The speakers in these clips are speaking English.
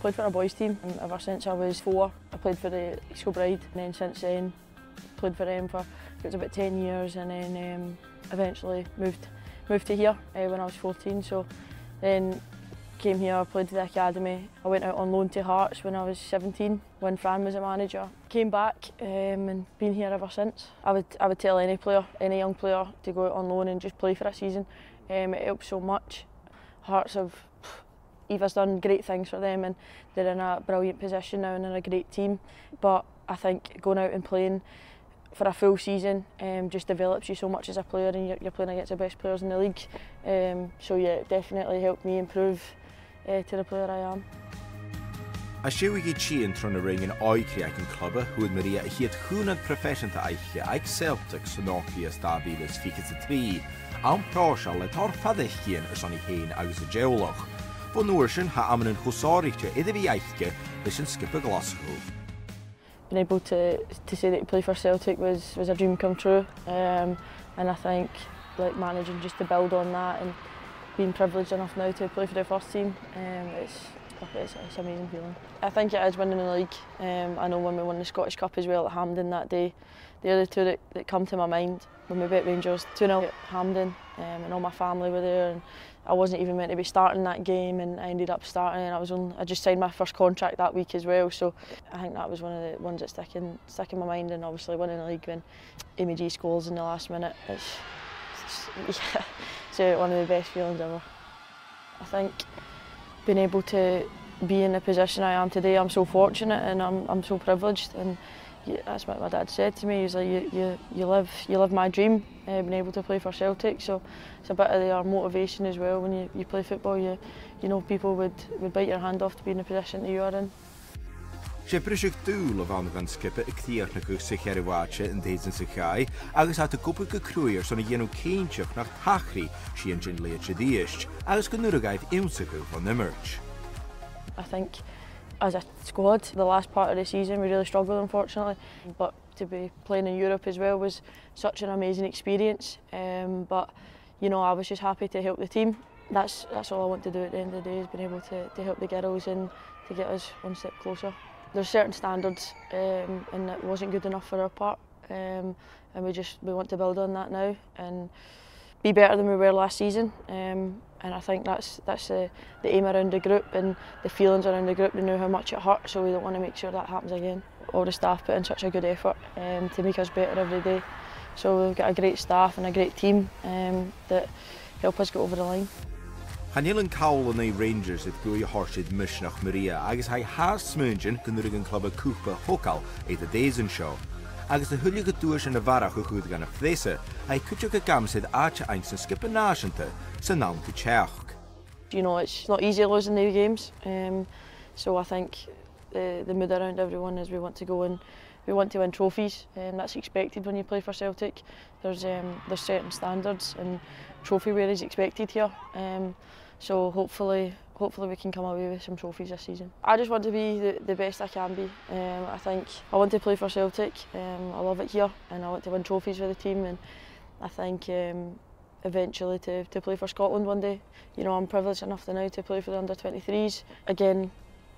played for a boys team ever since I was 4. I played for the School Bride, and then since then played for them for it was about 10 years, and then eventually moved to here when I was 14. So then came here, played to the academy. I went out on loan to Hearts when I was 17, when Fran was a manager. Came back and been here ever since. I would tell any player, any young player, to go out on loan and just play for a season. It helps so much. Hearts have Eva's done great things for them, and they're in a brilliant position now and they're a great team. But I think going out and playing for a full season just develops you so much as a player, and you're playing against the best players in the league. So yeah, it definitely helped me improve to the player I am. As siw I chi yn tron y ring yn oicri ac yn clybau, hwyd Maria a hyd hwnad profesiynta eiche ag Celtic sy'n oci ys da filis ficus y tri, a'n prosial le torfad eichien ys o'n I hen agos y geoloch. Fo nŵr sy'n ha am yn chwsorichtio iddo fi eiche lys yn skip y Glasgow. Being able to say that you play for Celtic was a dream come true, and I think like managing just to build on that and being privileged enough now to play for the first team, it's an amazing feeling. I think it is winning the league. I know when we won the Scottish Cup as well at Hampden that day, the other two that come to my mind when we beat Rangers 2-0 at Hampden, and all my family were there, and I wasn't even meant to be starting that game, and I ended up starting, and I just signed my first contract that week as well, so I think that was one of the ones that stick in my mind. And obviously winning the league when Amy G scores in the last minute, it's one of the best feelings ever. I think being able to be in the position I am today, I'm so fortunate and I'm so privileged, and that's what my dad said to me. He was like, you live my dream, being able to play for Celtic, so it's a bit of their motivation as well. When you play football, you know people would bite your hand off to be in the position that you are in. Se brysig dŵl o fan gan skippe y cthiach na gwch sich ar y watche yn deud yn sychau, agos at y gwbl gycrwyr son y yenw ceintiach nach tachri si yn gyn leid sydd agos gynwragaeth imsygw von the merch. I think as a squad, the last part of the season we really struggled unfortunately, but to be playing in Europe as well was such an amazing experience. But you know, I was just happy to help the team. That's all I want to do at the end of the day, is being able to help the girls and to get us one step closer. There's certain standards and it wasn't good enough for our part, and we want to build on that now and be better than we were last season. And I think that's the aim around the group and the feelings around the group. We know how much it hurt, so we don't want to make sure that happens again. All the staff put in such a good effort to make us better every day. So we've got a great staff and a great team that help us get over the line. Hanil yn cawl yn ei Rangers yd gwy horsid mysnach Maria, agos hai haar smyngen gynnurig yn clwb y cwpa hokal eid y deis yn sio. Agos y hwylio gydwys yn y farach o chwyd gan y ffdesa, hai cwtio gygamsydd aach eins yn skip yn nasianta sy'n nawn dy cheach. You know, it's not easy losing the games, so I think the mood around everyone is we want to go and we want to win trophies. That's expected when you play for Celtic. There's certain standards and trophy wear is expected here. So hopefully we can come away with some trophies this season. I just want to be the best I can be. I think I want to play for Celtic. I love it here, and I want to win trophies for the team. And I think eventually to play for Scotland one day. You know, I'm privileged enough now to play for the under-23s. Again,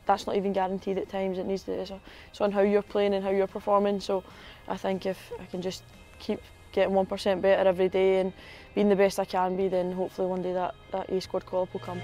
that's not even guaranteed at times. It needs to. It's on how you're playing and how you're performing. So I think if I can just keep getting 1% better every day and being the best I can be, then hopefully one day that A squad call-up will come.